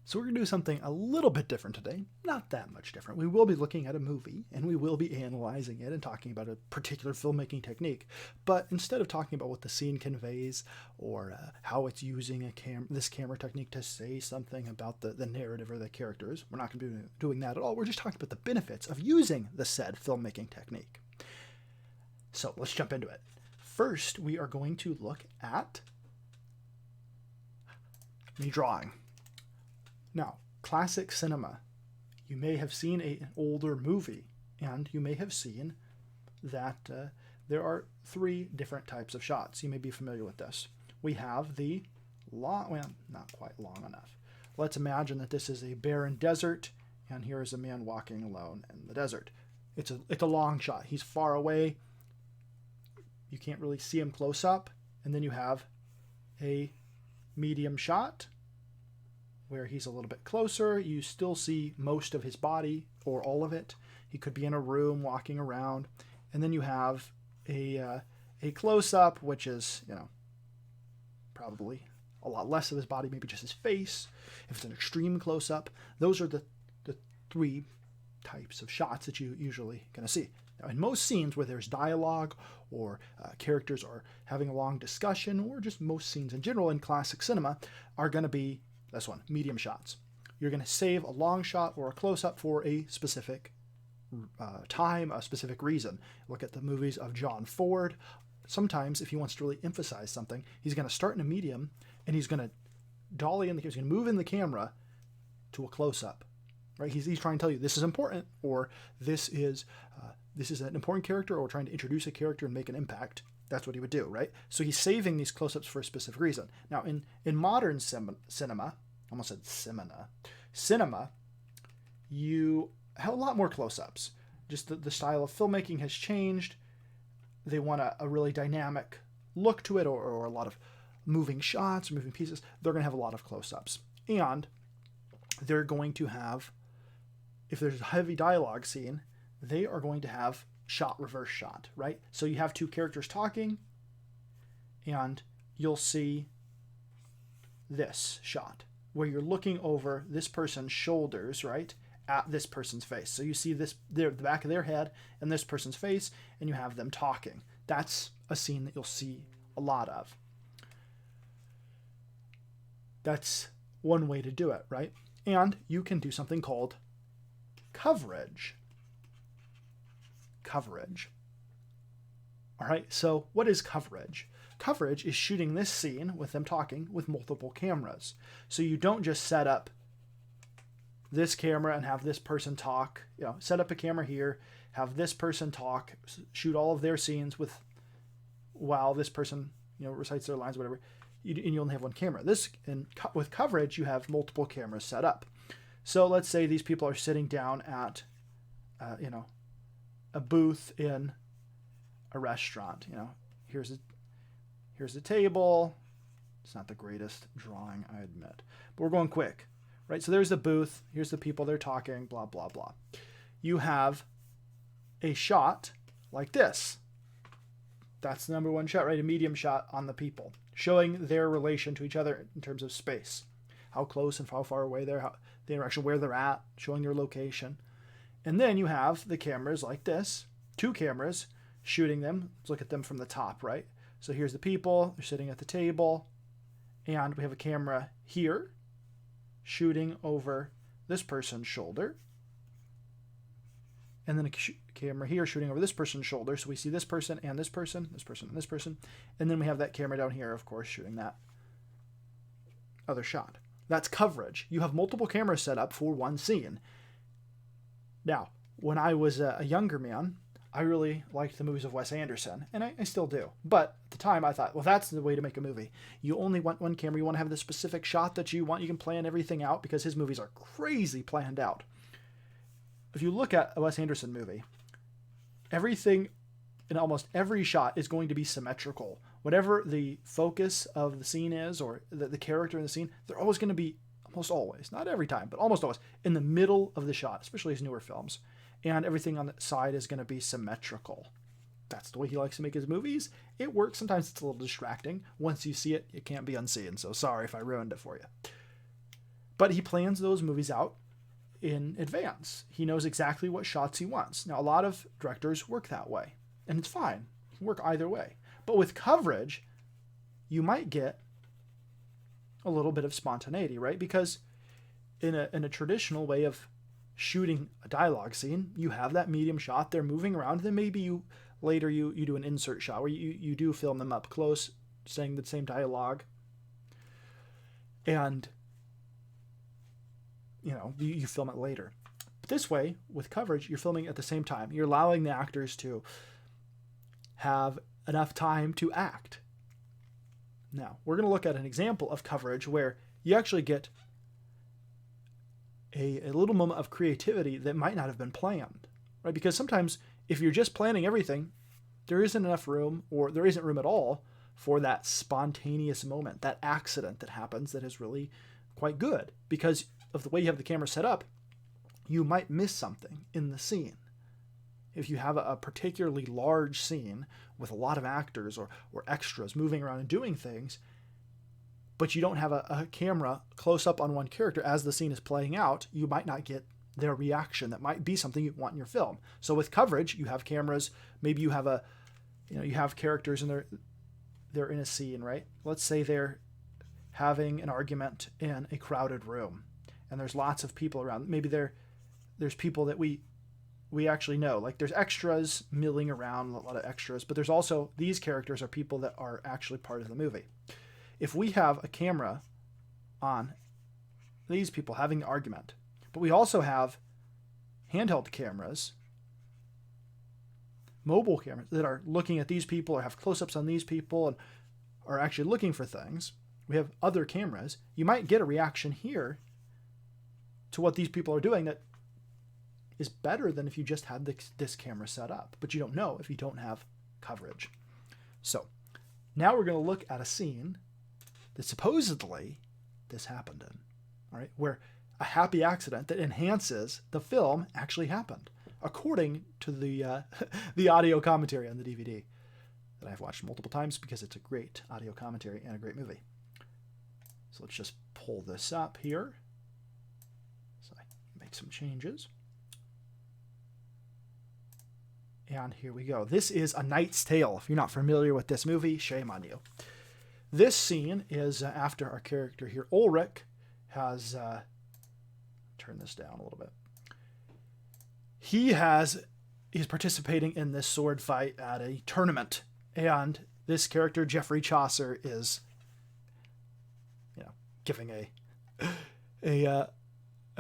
So we're going to do something a little bit different today. Not that much different. We will be looking at a movie and we will be analyzing it and talking about a particular filmmaking technique. But instead of talking about what the scene conveys or how it's using this camera technique to say something about the narrative or the characters, we're not going to be doing that at all. We're just talking about the benefits of using the said filmmaking technique. So let's jump into it. First, we are going to look at me drawing. Now, classic cinema. You may have seen an older movie, and you may have seen that there are 3 different types of shots. You may be familiar with this. We have the long, well, not quite long enough. Let's imagine that this is a barren desert, and here is a man walking alone in the desert. It's a long shot. He's far away. You can't really see him close up. And then you have a medium shot, where he's a little bit closer. You still see most of his body or all of it. He could be in a room walking around. And then you have a close-up, which is, probably a lot less of his body, maybe just his face. If it's an extreme close-up, those are the 3 types of shots that you usually going to see. Now, in most scenes where there's dialogue or characters are having a long discussion, or just most scenes in general in classic cinema are going to be this one, medium shots. You're going to save a long shot or a close-up for a specific time, a specific reason. Look at the movies of John Ford. Sometimes, if he wants to really emphasize something, he's going to start in a medium, and he's going to dolly in the camera. He's going to move in the camera to a close-up. Right? He's trying to tell you this is important, or this is an important character, or trying to introduce a character and make an impact. That's what he would do, right? So he's saving these close-ups for a specific reason. Now, in modern cinema, almost said cinema, you have a lot more close-ups. Just the style of filmmaking has changed. They want a really dynamic look to it, or a lot of moving shots, moving pieces. They're going to have a lot of close-ups. And they're going to have, if there's a heavy dialogue scene, they are going to have reverse shot, right? So you have 2 characters talking, and you'll see this shot where you're looking over this person's shoulders, right, at this person's face. So you see the back of their head and this person's face, and you have them talking. That's a scene that you'll see a lot of. That's one way to do it, right? And you can do something called coverage. All right, so what is coverage? Coverage is shooting this scene with them talking with multiple cameras. So you don't just set up this camera and have this person talk, set up a camera here, have this person talk, shoot all of their scenes while this person, recites their lines, whatever, and you only have one camera. With coverage, you have multiple cameras set up. So let's say these people are sitting down at, a booth in a restaurant. Here's a table. It's not the greatest drawing, I admit, but we're going quick, right? So there's the booth. Here's the people. They're talking, blah, blah, blah. You have a shot like this. That's the number 1 shot, right? A medium shot on the people, showing their relation to each other in terms of space, how close and how far away they're, the interaction, where they're at, showing their location. And then you have the cameras like this, 2 cameras shooting them. Let's look at them from the top, right? So here's the people, they're sitting at the table, and we have a camera here shooting over this person's shoulder, and then a camera here shooting over this person's shoulder. So we see this person and this person, this person and this person, and then we have that camera down here, of course, shooting that other shot. That's coverage. You have multiple cameras set up for one scene. Now, when I was a younger man, I really liked the movies of Wes Anderson, and I still do. But at the time, I thought, well, that's the way to make a movie. You only want one camera. You want to have the specific shot that you want. You can plan everything out because his movies are crazy planned out. If you look at a Wes Anderson movie, everything in almost every shot is going to be symmetrical. Whatever the focus of the scene is, or the character in the scene, they're always going to be, almost always, not every time, but almost always, in the middle of the shot, especially his newer films. And everything on the side is going to be symmetrical. That's the way he likes to make his movies. It works. Sometimes it's a little distracting. Once you see it, it can't be unseen. So sorry if I ruined it for you. But he plans those movies out in advance. He knows exactly what shots he wants. Now, a lot of directors work that way, and it's fine. You can work either way. But with coverage, you might get a little bit of spontaneity, right? Because in a traditional way of shooting a dialogue scene, you have that medium shot, they're moving around, then maybe you do an insert shot where you do film them up close, saying the same dialogue. And you film it later. But this way, with coverage, you're filming at the same time. You're allowing the actors to have enough time to act. Now, we're going to look at an example of coverage where you actually get a little moment of creativity that might not have been planned, right? Because sometimes if you're just planning everything, there isn't enough room, or there isn't room at all for that spontaneous moment, that accident that happens that is really quite good. Because of the way you have the camera set up, you might miss something in the scene. If you have a particularly large scene with a lot of actors or extras moving around and doing things, but you don't have a camera close up on one character as the scene is playing out, you might not get their reaction. That might be something you want in your film. So with coverage, you have cameras, maybe you have you have characters and they're in a scene, right? Let's say they're having an argument in a crowded room and there's lots of people around. Maybe there's people that we actually know. Like there's extras milling around, a lot of extras, but there's also, these characters are people that are actually part of the movie. If we have a camera on these people having an argument, but we also have handheld cameras, mobile cameras that are looking at these people or have close-ups on these people and are actually looking for things, we have other cameras, you might get a reaction here to what these people are doing that is better than if you just had this camera set up. But you don't know if you don't have coverage. So now we're going to look at a scene that supposedly this happened in, all right, where a happy accident that enhances the film actually happened, according to the the audio commentary on the DVD that I've watched multiple times because it's a great audio commentary and a great movie. So let's just pull this up here. So I make some changes. And here we go. This is A Knight's Tale. If you're not familiar with this movie, shame on you. This scene is after our character here, Ulrich, has... turn this down a little bit. He's participating in this sword fight at a tournament. And this character, Geoffrey Chaucer, is giving a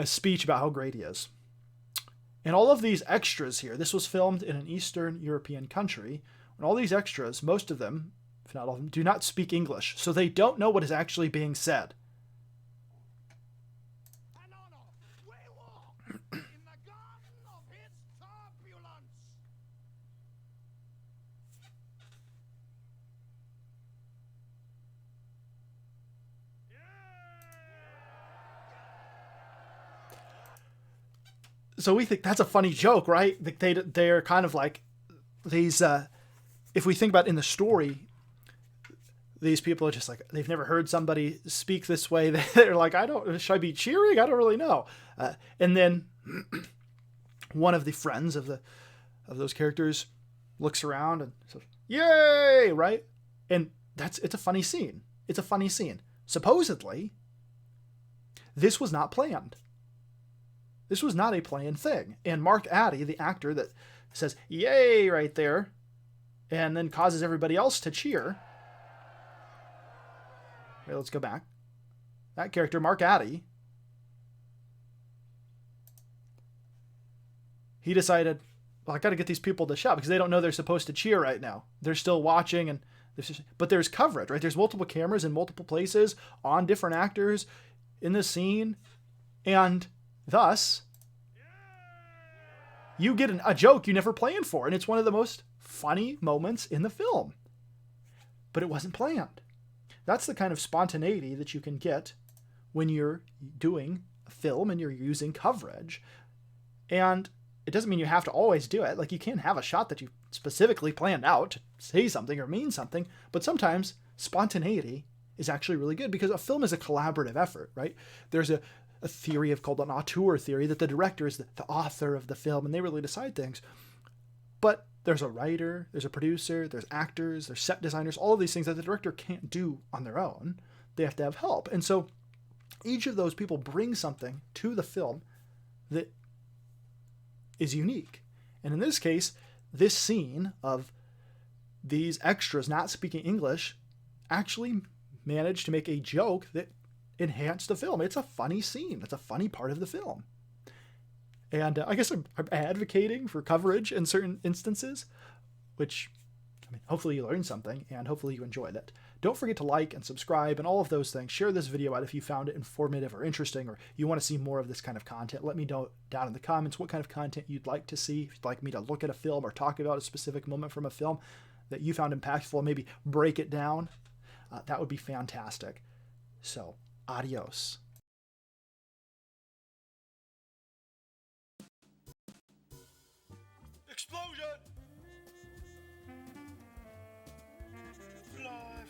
speech about how great he is. And all of these extras here, this was filmed in an Eastern European country, and all these extras, most of them, if not all of them, do not speak English, so they don't know what is actually being said. So we think that's a funny joke, right? They're kind of like these, if we think about in the story, these people are just like, they've never heard somebody speak this way. They're like, should I be cheering? I don't really know. And then one of the friends of those characters looks around and says, yay, right? And it's a funny scene. It's a funny scene. Supposedly, this was not planned. This was not a planned thing. And Mark Addy, the actor that says, yay, right there, and then causes everybody else to cheer. Wait, let's go back. That character, Mark Addy, he decided, well, I got to get these people to shout because they don't know they're supposed to cheer right now. They're still watching, but there's coverage, right? There's multiple cameras in multiple places on different actors in the scene, and thus, you get a joke you never planned for, and it's one of the most funny moments in the film. But it wasn't planned. That's the kind of spontaneity that you can get when you're doing a film and you're using coverage. And it doesn't mean you have to always do it. Like, you can have a shot that you specifically planned out to say something or mean something, but sometimes spontaneity is actually really good because a film is a collaborative effort, right? There's a theory called an auteur theory, that the director is the author of the film and they really decide things. But there's a writer, there's a producer, there's actors, there's set designers, all of these things that the director can't do on their own. They have to have help. And so each of those people brings something to the film that is unique. And in this case, this scene of these extras not speaking English actually managed to make a joke that enhanced the film. It's a funny scene. It's a funny part of the film. And I guess I'm advocating for coverage in certain instances, which, I mean, hopefully you learned something and hopefully you enjoyed it. Don't forget to like and subscribe and all of those things. Share this video out if you found it informative or interesting, or you want to see more of this kind of content. Let me know down in the comments what kind of content you'd like to see. If you'd like me to look at a film or talk about a specific moment from a film that you found impactful, maybe break it down, that would be fantastic. So, adios. Explosion! Fly,